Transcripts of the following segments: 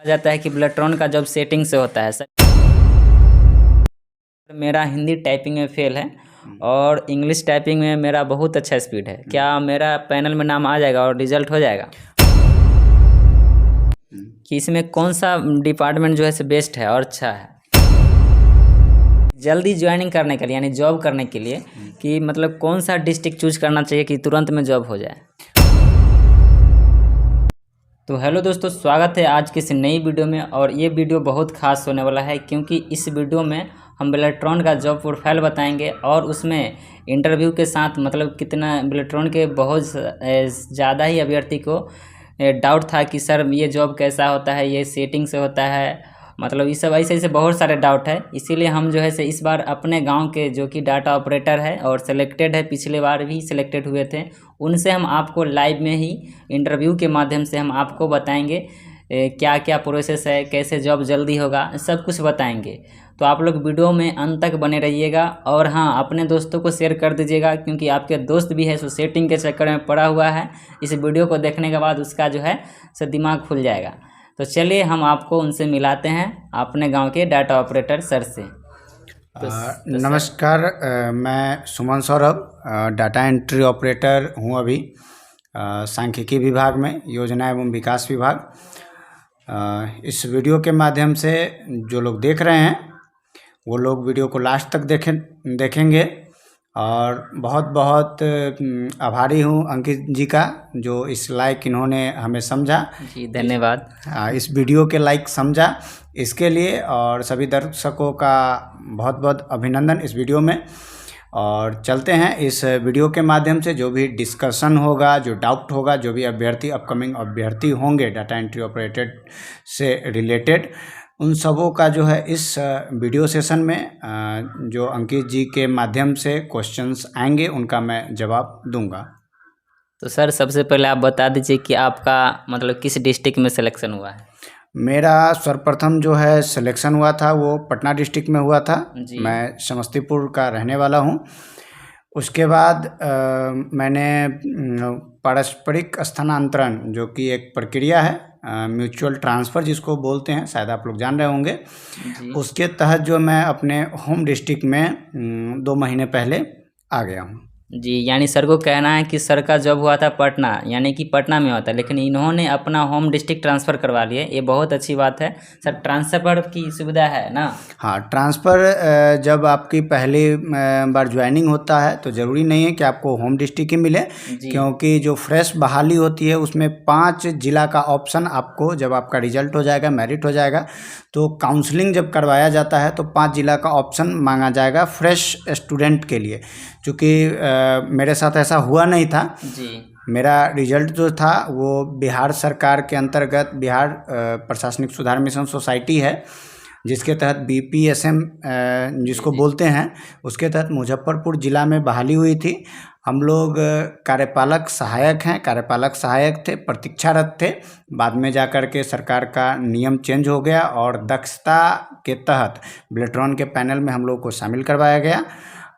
बोला जाता है कि ब्लैट्रॉन का जॉब सेटिंग से होता है। सर मेरा हिंदी टाइपिंग में फेल है और इंग्लिश टाइपिंग में मेरा बहुत अच्छा स्पीड है। क्या मेरा पैनल में नाम आ जाएगा और रिजल्ट हो जाएगा? कि इसमें कौन सा डिपार्टमेंट जो है से बेस्ट है और अच्छा है जल्दी ज्वाइनिंग करने के लिए, यानी जॉब करने के लिए, कि मतलब कौन सा डिस्ट्रिक्ट चूज करना चाहिए कि तुरंत में जॉब हो जाए? तो हेलो दोस्तों, स्वागत है आज की इस नई वीडियो में। और ये वीडियो बहुत खास होने वाला है क्योंकि इस वीडियो में हम ब्लैट्रॉन का जॉब प्रोफाइल बताएंगे और उसमें इंटरव्यू के साथ मतलब कितना ब्लैट्रॉन के बहुत ज़्यादा ही अभ्यर्थी को डाउट था कि सर ये जॉब कैसा होता है, ये सेटिंग से होता है, मतलब ये सब ऐसे ऐसे बहुत सारे डाउट है। इसीलिए हम जो है से इस बार अपने गांव के जो कि डाटा ऑपरेटर है और सिलेक्टेड है, पिछले बार भी सिलेक्टेड हुए थे, उनसे हम आपको लाइव में ही इंटरव्यू के माध्यम से हम आपको बताएंगे क्या क्या प्रोसेस है, कैसे जॉब जल्दी होगा, सब कुछ बताएंगे। तो आप लोग वीडियो में अंत तक बने रहिएगा और हाँ, अपने दोस्तों को शेयर कर दीजिएगा क्योंकि आपके दोस्त भी है सो सेटिंग के चक्कर में पड़ा हुआ है। इस वीडियो को देखने के बाद उसका जो है सो दिमाग खुल जाएगा। तो चलिए हम आपको उनसे मिलाते हैं, अपने गांव के डाटा ऑपरेटर सर से। नमस्कार, मैं सुमन सौरभ डाटा एंट्री ऑपरेटर हूं अभी सांख्यिकी विभाग में, योजना एवं विकास विभाग। इस वीडियो के माध्यम से जो लोग देख रहे हैं वो लोग वीडियो को लास्ट तक देखेंगे और बहुत बहुत आभारी हूँ अंकित जी का, जो इस लायक इन्होंने हमें समझा। जी धन्यवाद। इस वीडियो के लायक समझा इसके लिए, और सभी दर्शकों का बहुत बहुत अभिनंदन इस वीडियो में। और चलते हैं इस वीडियो के माध्यम से जो भी डिस्कशन होगा, जो डाउट होगा, जो भी अभ्यर्थी अपकमिंग अभ्यर्थी होंगे डाटा एंट्री ऑपरेटर से रिलेटेड, उन सबों का जो है इस वीडियो सेशन में जो अंकित जी के माध्यम से क्वेश्चंस आएंगे उनका मैं जवाब दूंगा। तो सर सबसे पहले आप बता दीजिए कि आपका मतलब किस डिस्ट्रिक्ट में सिलेक्शन हुआ है? मेरा सर्वप्रथम जो है सिलेक्शन हुआ था वो पटना डिस्ट्रिक्ट में हुआ था। मैं समस्तीपुर का रहने वाला हूँ। उसके बाद मैंने पारस्परिक स्थानांतरण, जो कि एक प्रक्रिया है, म्यूचुअल ट्रांसफ़र जिसको बोलते हैं, शायद आप लोग जान रहे होंगे, उसके तहत जो मैं अपने होम डिस्ट्रिक्ट में 2 महीने पहले आ गया हूँ। जी, यानी सर को कहना है कि सर का जॉब हुआ था पटना, यानी कि पटना में होता है, लेकिन इन्होंने अपना होम डिस्ट्रिक्ट ट्रांसफ़र करवा लिए। ये बहुत अच्छी बात है। सर ट्रांसफ़र की सुविधा है ना? हाँ, ट्रांसफ़र जब आपकी पहली बार ज्वाइनिंग होता है तो ज़रूरी नहीं है कि आपको होम डिस्ट्रिक्ट ही मिले, क्योंकि जो फ्रेश बहाली होती है उसमें 5 जिला का ऑप्शन आपको, जब आपका रिजल्ट हो जाएगा, मेरिट हो जाएगा, तो काउंसलिंग जब करवाया जाता है तो 5 जिला का ऑप्शन मांगा जाएगा फ्रेश स्टूडेंट के लिए। चूँकि मेरे साथ ऐसा हुआ नहीं था जी। मेरा रिजल्ट जो था वो बिहार सरकार के अंतर्गत बिहार प्रशासनिक सुधार मिशन सोसाइटी है, जिसके तहत BPSM जिसको बोलते हैं, उसके तहत मुजफ्फरपुर ज़िला में बहाली हुई थी। हम लोग कार्यपालक सहायक हैं, कार्यपालक सहायक थे, प्रतीक्षारत थे। बाद में जाकर के सरकार का नियम चेंज हो गया और दक्षता के तहत ब्लैट्रॉन के पैनल में हम लोग को शामिल करवाया गया।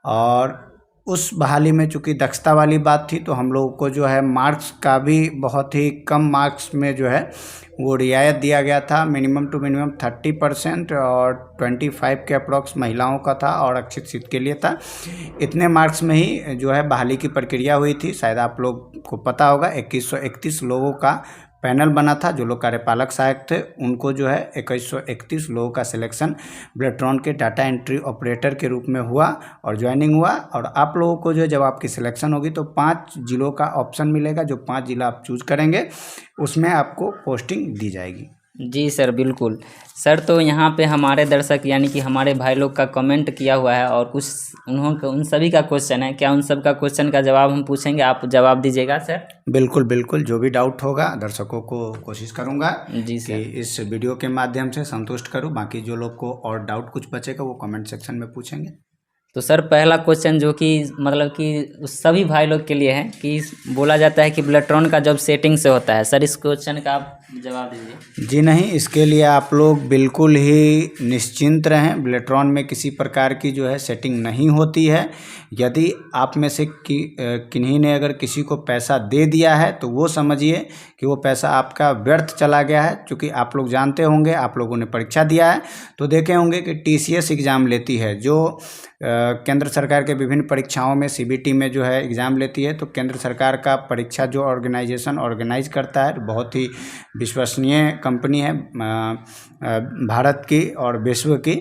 और उस बहाली में चूँकि दक्षता वाली बात थी तो हम लोगों को जो है मार्क्स का भी बहुत ही कम मार्क्स में जो है वो रियायत दिया गया था। मिनिमम टू मिनिमम 30% और 25 के अप्रॉक्स महिलाओं का था और अक्षित सीट के लिए था। इतने मार्क्स में ही जो है बहाली की प्रक्रिया हुई थी। शायद आप लोग को पता होगा 2131 लोगों का पैनल बना था। जो लोग कार्यपालक सहायक थे उनको जो है 2131 लोगों का सिलेक्शन ब्लैट्रॉन के डाटा एंट्री ऑपरेटर के रूप में हुआ और ज्वाइनिंग हुआ। और आप लोगों को जो है जब आपकी सिलेक्शन होगी तो 5 जिलों का ऑप्शन मिलेगा। जो 5 जिला आप चूज करेंगे उसमें आपको पोस्टिंग दी जाएगी। जी सर, बिल्कुल सर। तो यहाँ पे हमारे दर्शक यानी कि हमारे भाई लोग का कमेंट किया हुआ है और कुछ उन सभी का क्वेश्चन है। क्या उन सब का क्वेश्चन का जवाब हम पूछेंगे, आप जवाब दीजिएगा सर? बिल्कुल बिल्कुल, जो भी डाउट होगा दर्शकों को कोशिश करूँगा जी सर कि इस वीडियो के माध्यम से संतुष्ट करूँ। बाकी जो लोग को और डाउट कुछ बचेगा वो कमेंट सेक्शन में पूछेंगे। तो सर पहला क्वेश्चन जो कि मतलब कि सभी भाई लोग के लिए है कि बोला जाता है कि ब्लैट्रॉन का जॉब सेटिंग से होता है। सर इस क्वेश्चन का आप जवाब दीजिए। जी नहीं, इसके लिए आप लोग बिल्कुल ही निश्चिंत रहें। बिलेट्रॉन में किसी प्रकार की जो है सेटिंग नहीं होती है। यदि आप में से किन्हीं ने अगर किसी को पैसा दे दिया है तो वो समझिए कि वो पैसा आपका व्यर्थ चला गया है। क्योंकि आप लोग जानते होंगे, आप लोगों ने परीक्षा दिया है तो देखे होंगे कि TCS एग्ज़ाम लेती है, जो केंद्र सरकार के विभिन्न परीक्षाओं में CBT में जो है एग्ज़ाम लेती है। तो केंद्र सरकार का परीक्षा जो ऑर्गेनाइजेशन ऑर्गेनाइज करता है, बहुत ही विश्वसनीय कंपनी है भारत की और विश्व की,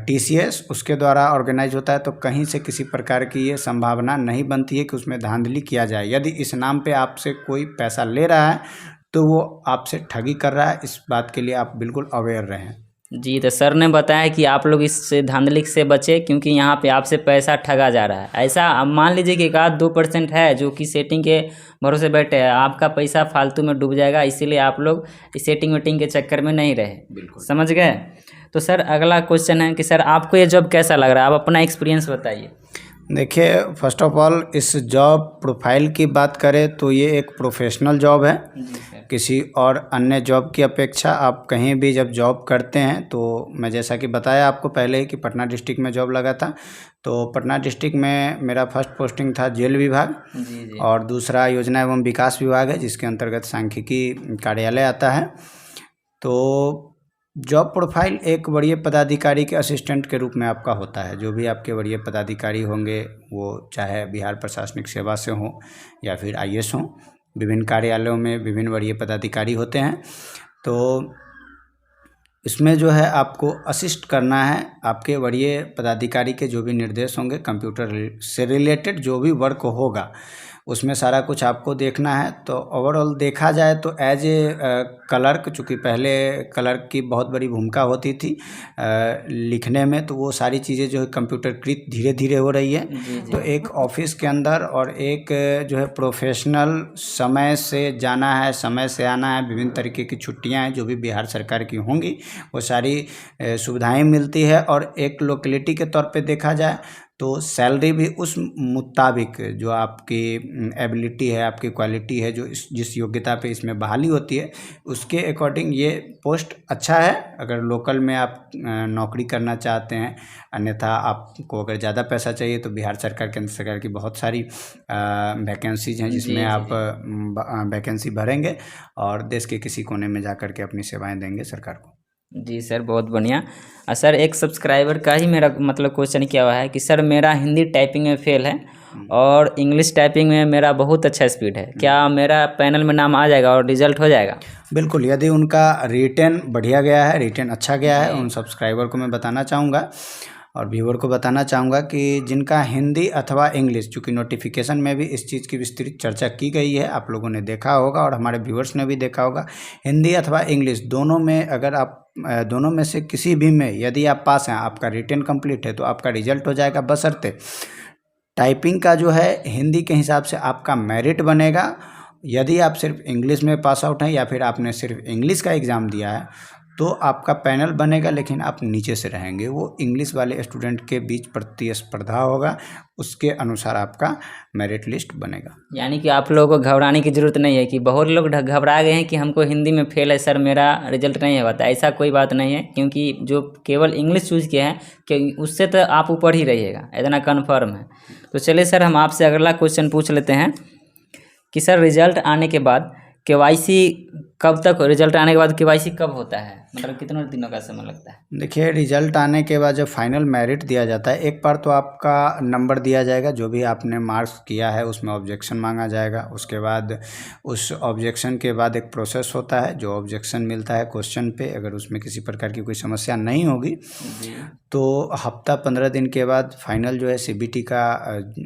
TCS, उसके द्वारा ऑर्गेनाइज होता है। तो कहीं से किसी प्रकार की ये संभावना नहीं बनती है कि उसमें धांधली किया जाए। यदि इस नाम पे आपसे कोई पैसा ले रहा है तो वो आपसे ठगी कर रहा है। इस बात के लिए आप बिल्कुल अवेयर रहें। जी, तो सर ने बताया कि आप लोग इस धांधली से बचें क्योंकि यहाँ पे आपसे पैसा ठगा जा रहा है। ऐसा अब मान लीजिए कि 1-2% है जो कि सेटिंग के भरोसे बैठे हैं, आपका पैसा फालतू में डूब जाएगा। इसीलिए आप लोग इस सेटिंग वेटिंग के चक्कर में नहीं रहे। बिल्कुल समझ गए। तो सर अगला क्वेश्चन है कि सर आपको ये जॉब कैसा लग रहा है, आप अपना एक्सपीरियंस बताइए। देखिए, फर्स्ट ऑफ ऑल इस जॉब प्रोफाइल की बात करें तो ये एक प्रोफेशनल जॉब है। किसी और अन्य जॉब की अपेक्षा आप कहीं भी जब जॉब करते हैं तो मैं जैसा कि बताया आपको पहले ही कि पटना डिस्ट्रिक्ट में जॉब लगा था। तो पटना डिस्ट्रिक्ट में मेरा फर्स्ट पोस्टिंग था जेल विभाग, और दूसरा योजना एवं विकास विभाग है जिसके अंतर्गत सांख्यिकी कार्यालय आता है। तो जॉब प्रोफाइल एक वरीय पदाधिकारी के असिस्टेंट के रूप में आपका होता है। जो भी आपके वरीय पदाधिकारी होंगे वो चाहे बिहार प्रशासनिक सेवा से हों या फिर IAS हों, विभिन्न कार्यालयों में विभिन्न वरीय पदाधिकारी होते हैं। तो इसमें जो है आपको असिस्ट करना है आपके वरीय पदाधिकारी के जो भी निर्देश होंगे, कंप्यूटर से रिलेटेड जो भी वर्क होगा उसमें सारा कुछ आपको देखना है। तो ओवरऑल देखा जाए तो एज ए क्लर्क, चूँकि पहले क्लर्क की बहुत बड़ी भूमिका होती थी लिखने में, तो वो सारी चीज़ें जो है कंप्यूटरकृत धीरे धीरे हो रही है। तो एक ऑफिस के अंदर और एक जो है प्रोफेशनल समय से जाना है, समय से आना है, विभिन्न तरीके की छुट्टियां हैं जो भी बिहार सरकार की होंगी वो सारी सुविधाएं मिलती है। और एक लोकेलिटी के तौर पे देखा जाए तो सैलरी भी उस मुताबिक जो आपकी एबिलिटी है, आपकी क्वालिटी है, जो जिस योग्यता पे इसमें बहाली होती है उसके अकॉर्डिंग ये पोस्ट अच्छा है अगर लोकल में आप नौकरी करना चाहते हैं। अन्यथा आपको अगर ज़्यादा पैसा चाहिए तो बिहार सरकार, केंद्र सरकार की बहुत सारी वैकेंसीज हैं जिसमें आप वैकेंसी भरेंगे और देश के किसी कोने में जा कर के अपनी सेवाएं देंगे सरकार को। जी सर, बहुत बढ़िया। सर एक सब्सक्राइबर का ही मेरा मतलब क्वेश्चन किया हुआ है कि सर मेरा हिंदी टाइपिंग में फेल है और इंग्लिश टाइपिंग में मेरा बहुत अच्छा स्पीड है, क्या मेरा पैनल में नाम आ जाएगा और रिजल्ट हो जाएगा? बिल्कुल, यदि उनका रिटन बढ़िया गया है, रिटन अच्छा गया है, उन सब्सक्राइबर को मैं बताना चाहूँगा और व्यूअर को बताना चाहूँगा कि जिनका हिंदी अथवा इंग्लिश, चूँकि नोटिफिकेशन में भी इस चीज़ की विस्तृत चर्चा की गई है, आप लोगों ने देखा होगा और हमारे व्यूअर्स ने भी देखा होगा, हिंदी अथवा इंग्लिश दोनों में अगर आप दोनों में से किसी भी में यदि आप पास हैं, आपका रिटन कंप्लीट है तो आपका रिजल्ट हो जाएगा। बशर्ते टाइपिंग का जो है हिंदी के हिसाब से आपका मेरिट बनेगा। यदि आप सिर्फ इंग्लिश में पास आउट हैं या फिर आपने सिर्फ इंग्लिश का एग्ज़ाम दिया है तो आपका पैनल बनेगा, लेकिन आप नीचे से रहेंगे। वो इंग्लिश वाले स्टूडेंट के बीच प्रतिस्पर्धा होगा, उसके अनुसार आपका मेरिट लिस्ट बनेगा। यानी कि आप लोगों को घबराने की ज़रूरत नहीं है कि बहुत लोग घबरा गए हैं कि हमको हिंदी में फेल है सर, मेरा रिजल्ट नहीं होगा। तो ऐसा कोई बात नहीं है, क्योंकि जो केवल इंग्लिश चूज़ किए हैं कि उससे तो आप ऊपर ही रहिएगा, इतना कन्फर्म है। तो चलिए सर, हम आपसे अगला क्वेश्चन पूछ लेते हैं कि सर रिजल्ट आने के बाद KYC कब तक, रिजल्ट आने के बाद KYC कब होता है, मतलब कितने दिनों का समय लगता है? देखिए, रिजल्ट आने के बाद जब फाइनल मेरिट दिया जाता है, एक बार तो आपका नंबर दिया जाएगा, जो भी आपने मार्क्स किया है उसमें ऑब्जेक्शन मांगा जाएगा। उसके बाद उस ऑब्जेक्शन के बाद एक प्रोसेस होता है, जो ऑब्जेक्शन मिलता है क्वेश्चन पे, अगर उसमें किसी प्रकार की कोई समस्या नहीं होगी तो हफ्ता 15 दिन के बाद फाइनल जो है CBT का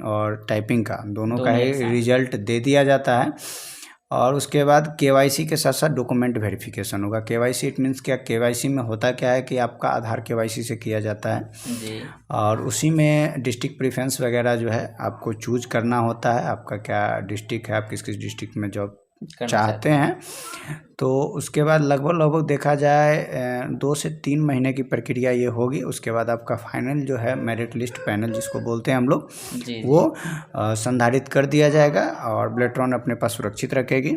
और टाइपिंग का दोनों का ही रिजल्ट दे दिया जाता है। और उसके बाद KYC के साथ साथ डॉक्यूमेंट वेरिफिकेशन होगा। KYC इट मीन्स क्या, KYC में होता क्या है कि आपका आधार KYC से किया जाता है जी। और उसी में डिस्ट्रिक्ट प्रेफरेंस वगैरह जो है आपको चूज करना होता है, आपका क्या डिस्ट्रिक्ट है, आप किस किस डिस्ट्रिक्ट में जॉब चाहते हैं। तो उसके बाद लगभग देखा जाए 2 से 3 महीने की प्रक्रिया ये होगी। उसके बाद आपका फाइनल जो है मेरिट लिस्ट पैनल जिसको बोलते हैं हम लोग, वो संधारित कर दिया जाएगा और ब्लेट्रॉन अपने पास सुरक्षित रखेगी।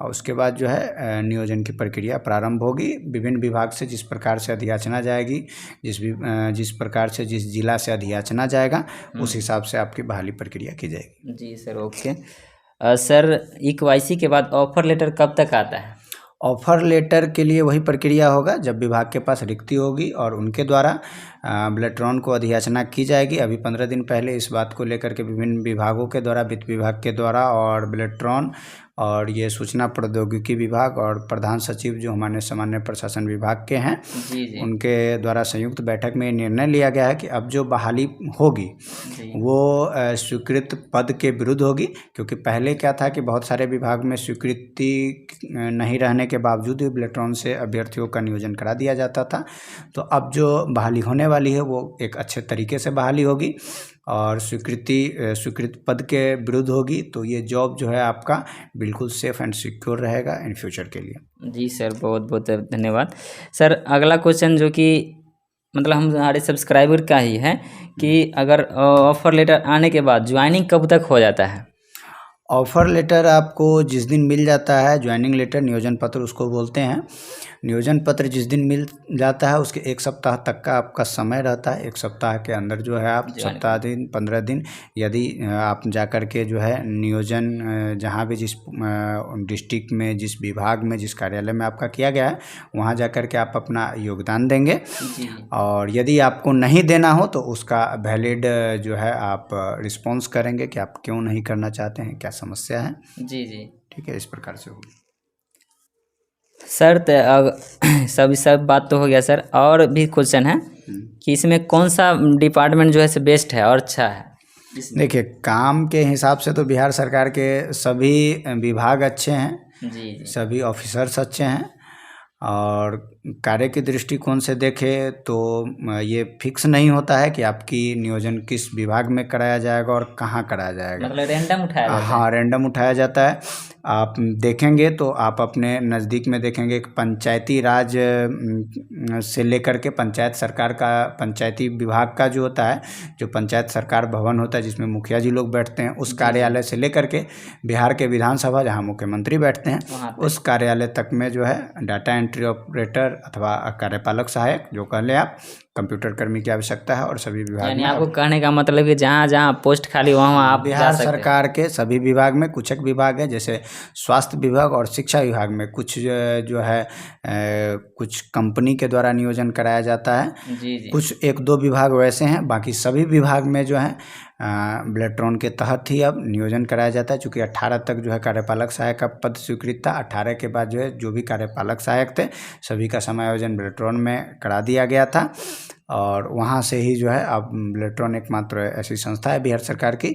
और उसके बाद जो है नियोजन की प्रक्रिया प्रारंभ होगी। विभिन्न विभाग से जिस प्रकार से अधियाचना जाएगी, जिस प्रकार से जिस जिला से अधियाचना जाएगा, उस हिसाब से आपकी बहाली प्रक्रिया की जाएगी। जी सर, ओके। सर, EKYC के बाद ऑफर लेटर कब तक आता है? ऑफर लेटर के लिए वही प्रक्रिया होगा जब विभाग के पास रिक्ति होगी और उनके द्वारा ब्लेट्रॉन को अधियाचना की जाएगी। अभी 15 दिन पहले इस बात को लेकर के विभिन्न विभागों के द्वारा, वित्त विभाग के द्वारा और ब्लेट्रॉन और ये सूचना प्रौद्योगिकी विभाग और प्रधान सचिव जो हमारे सामान्य प्रशासन विभाग के हैं, उनके द्वारा संयुक्त बैठक में निर्णय लिया गया है कि अब जो बहाली होगी वो स्वीकृत पद के विरुद्ध होगी। क्योंकि पहले क्या था कि बहुत सारे विभाग में स्वीकृति नहीं रहने के बावजूद भी ब्लेट्रॉन से अभ्यर्थियों का नियोजन करा दिया जाता था। तो अब जो बहाली होने वाली है वो एक अच्छे तरीके से बहाली होगी और स्वीकृत पद के विरुद्ध होगी। तो ये जॉब जो है आपका बिल्कुल सेफ़ एंड सिक्योर रहेगा इन फ्यूचर के लिए। जी सर, बहुत बहुत धन्यवाद। सर, अगला क्वेश्चन जो कि मतलब हमारे सब्सक्राइबर का ही है कि अगर ऑफर लेटर आने के बाद ज्वाइनिंग कब तक हो जाता है? ऑफ़र लेटर आपको जिस दिन मिल जाता है, ज्वाइनिंग लेटर, नियोजन पत्र उसको बोलते हैं। नियोजन पत्र जिस दिन मिल जाता है उसके 1 सप्ताह तक का आपका समय रहता है। 1 सप्ताह के अंदर जो है आप 7 दिन 15 दिन यदि आप जाकर के जो है नियोजन जहाँ भी जिस डिस्ट्रिक्ट में, जिस विभाग में, जिस कार्यालय में आपका किया गया है, वहाँ जाकर के आप अपना योगदान देंगे। और यदि आपको नहीं देना हो तो उसका वैलिड जो है आप रिस्पॉन्स करेंगे कि आप क्यों नहीं करना चाहते हैं, क्या समस्या है। जी। ठीक है, इस प्रकार से होगी। सर, सब बात तो हो गया सर। और भी क्वेश्चन है कि इसमें कौन सा डिपार्टमेंट जो है बेस्ट है और अच्छा है? देखिए, काम के हिसाब से तो बिहार सरकार के सभी विभाग अच्छे हैं। जी। सभी ऑफिसर्स अच्छे हैं और कार्य के दृष्टिकोण से देखें तो ये फिक्स नहीं होता है कि आपकी नियोजन किस विभाग में कराया जाएगा और कहाँ कराया जाएगा। मतलब रैंडम उठाया जाता है? हाँ, रैंडम उठाया जाता है। आप देखेंगे तो आप अपने नज़दीक में देखेंगे एक पंचायती राज से लेकर के पंचायत सरकार का, पंचायती विभाग का जो होता है, जो पंचायत सरकार भवन होता है जिसमें मुखिया जी लोग बैठते हैं, उस कार्यालय से लेकर के बिहार के विधानसभा जहाँ मुख्यमंत्री बैठते हैं, उस कार्यालय तक में जो है डाटा एंट्री ऑपरेटर अथवा कार्यपालक सहायक, जो कह लें आप, कंप्यूटर कर्मी की आवश्यकता है। और सभी विभाग यानी में आपको कहने का मतलब कि जहाँ जहाँ पोस्ट खाली वहाँ आप बिहार सरकार के सभी विभाग में, कुछ एक विभाग है जैसे स्वास्थ्य विभाग और शिक्षा विभाग में कुछ जो है कुछ कंपनी के द्वारा नियोजन कराया जाता है। जी। कुछ 1-2 विभाग वैसे हैं, बाकी सभी विभाग में जो है ब्लेट्रॉन के तहत ही अब नियोजन कराया जाता है। चूँकि 18 तक जो है कार्यपालक सहायक का पद स्वीकृत था, 18 के बाद जो है जो भी कार्यपालक सहायक थे सभी का समायोजन ब्लेट्रॉन में करा दिया गया था। और वहाँ से ही जो है अब ब्लेट्रॉन एकमात्र ऐसी संस्था है बिहार सरकार की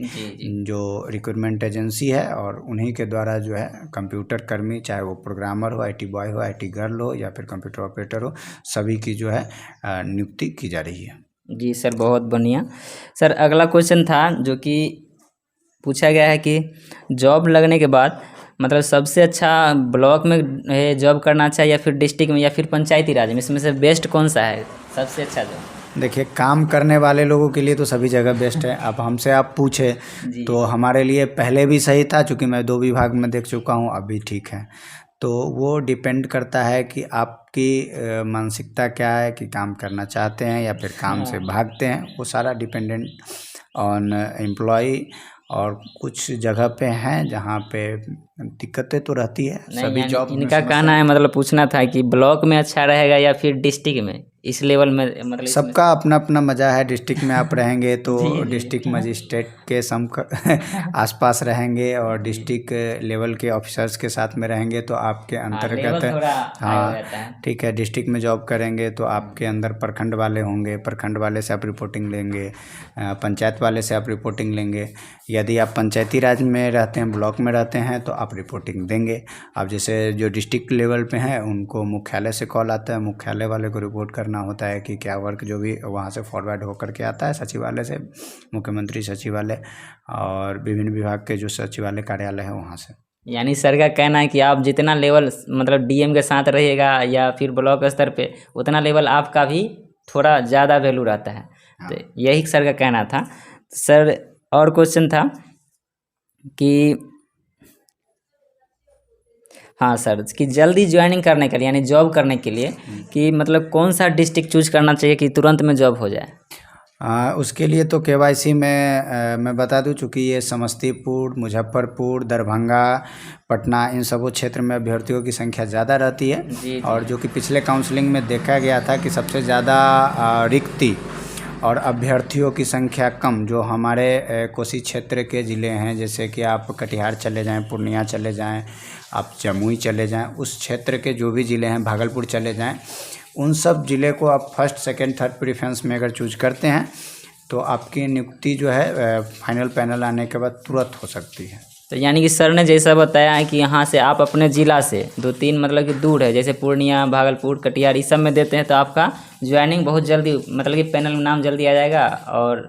जो रिक्रूटमेंट एजेंसी है और उन्हीं के द्वारा जो है कंप्यूटर कर्मी, चाहे वो प्रोग्रामर हो, IT बॉय हो, IT गर्ल हो या फिर कंप्यूटर ऑपरेटर हो, सभी की जो है नियुक्ति की जा रही है। जी सर, बहुत बढ़िया। सर, अगला क्वेश्चन था जो कि पूछा गया है कि जॉब लगने के बाद मतलब सबसे अच्छा ब्लॉक में जॉब करना चाहिए या फिर डिस्ट्रिक्ट में या फिर पंचायती राज में, इसमें से बेस्ट कौन सा है सबसे अच्छा जॉब? देखिए, काम करने वाले लोगों के लिए तो सभी जगह बेस्ट है। अब हमसे आप पूछे तो हमारे लिए पहले भी सही था, चूँकि मैं 2 विभाग में देख चुका हूँ, अभी ठीक है। तो वो डिपेंड करता है कि आपकी मानसिकता क्या है, कि काम करना चाहते हैं या फिर काम से भागते हैं। वो सारा डिपेंडेंट ऑन एम्प्लॉई। और कुछ जगह पे हैं जहाँ पे दिक्कतें तो रहती है सभी जॉब में। इनका कहना है, मतलब पूछना था कि ब्लॉक में अच्छा रहेगा या फिर डिस्ट्रिक्ट में, इस लेवल में मतलब सबका अपना अपना मज़ा है। डिस्ट्रिक्ट में आप रहेंगे तो डिस्ट्रिक्ट मजिस्ट्रेट के आसपास रहेंगे और डिस्ट्रिक्ट लेवल के ऑफिसर्स के साथ में रहेंगे तो आपके अंतर्गत, हाँ ठीक है, डिस्ट्रिक्ट में जॉब करेंगे तो आपके अंदर प्रखंड वाले होंगे, प्रखंड वाले से आप रिपोर्टिंग लेंगे, पंचायत वाले से आप रिपोर्टिंग लेंगे। यदि आप पंचायती राज में रहते हैं, ब्लॉक में रहते हैं तो आप रिपोर्टिंग देंगे। अब जैसे जो डिस्ट्रिक्ट लेवल पे हैं उनको मुख्यालय से कॉल आता है, मुख्यालय वाले को रिपोर्ट करना होता है कि क्या वर्क जो भी वहाँ से फॉरवर्ड होकर के आता है सचिवालय से, मुख्यमंत्री सचिवालय और विभिन्न विभाग के जो सचिवालय कार्यालय है वहाँ से। यानी सर का कहना है कि आप जितना लेवल मतलब डीएम के साथ रहिएगा या फिर ब्लॉक स्तर पे, उतना लेवल आपका भी थोड़ा ज़्यादा वैल्यू रहता है। तो यही सर का कहना था। सर और क्वेश्चन था कि हाँ सर, कि जल्दी ज्वाइनिंग करने के लिए यानी जॉब करने के लिए कि मतलब कौन सा डिस्ट्रिक्ट चूज करना चाहिए कि तुरंत में जॉब हो जाए? उसके लिए तो केवाईसी में मैं बता दूं, चूँकि ये समस्तीपुर, मुजफ्फरपुर, दरभंगा, पटना, इन सबों क्षेत्र में अभ्यर्थियों की संख्या ज़्यादा रहती है। जी। और जो कि पिछले काउंसलिंग में देखा गया था कि सबसे ज़्यादा रिक्ति और अभ्यर्थियों की संख्या कम जो हमारे कोसी क्षेत्र के ज़िले हैं, जैसे कि आप कटिहार चले जाएं, पूर्णिया चले जाएं, आप जमुई चले जाएं, उस क्षेत्र के जो भी ज़िले हैं, भागलपुर चले जाएं, उन सब ज़िले को आप फर्स्ट, सेकंड, थर्ड प्रेफरेंस में अगर चूज करते हैं तो आपकी नियुक्ति जो है फाइनल पैनल आने के बाद तुरंत हो सकती है। तो यानी कि सर ने जैसा बताया है कि यहाँ से आप अपने ज़िला से 2-3 मतलब कि दूर है, जैसे पूर्णिया, भागलपुर, कटिहार, इस सब में देते हैं तो आपका ज्वाइनिंग बहुत जल्दी मतलब कि पैनल में नाम जल्दी आ जाएगा और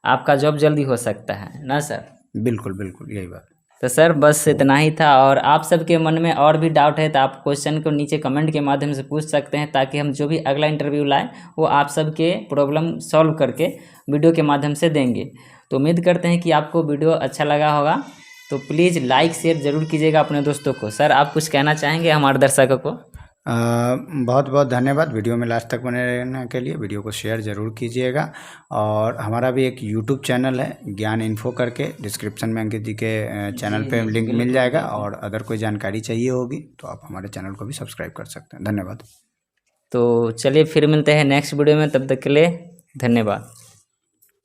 आपका जॉब जल्दी हो सकता है ना सर? बिल्कुल बिल्कुल, यही बात। तो सर बस इतना ही था। और आप सबके मन में और भी डाउट है तो आप क्वेश्चन को नीचे कमेंट के माध्यम से पूछ सकते हैं, ताकि हम जो भी अगला इंटरव्यू लाएँ वो आप सबके प्रॉब्लम सॉल्व करके वीडियो के माध्यम से देंगे। तो उम्मीद करते हैं कि आपको वीडियो अच्छा लगा होगा, तो प्लीज़ लाइक शेयर ज़रूर कीजिएगा अपने दोस्तों को। सर आप कुछ कहना चाहेंगे हमारे दर्शकों को? बहुत बहुत धन्यवाद वीडियो में लास्ट तक बने रहने के लिए। वीडियो को शेयर ज़रूर कीजिएगा। और हमारा भी एक यूट्यूब चैनल है ज्ञान इन्फो करके, डिस्क्रिप्शन में अंकित जी के चैनल पे लिंक मिल जाएगा। और अगर कोई जानकारी चाहिए होगी तो आप हमारे चैनल को भी सब्सक्राइब कर सकते हैं। धन्यवाद। तो चलिए फिर मिलते हैं नेक्स्ट वीडियो में, तब तक के लिए धन्यवाद।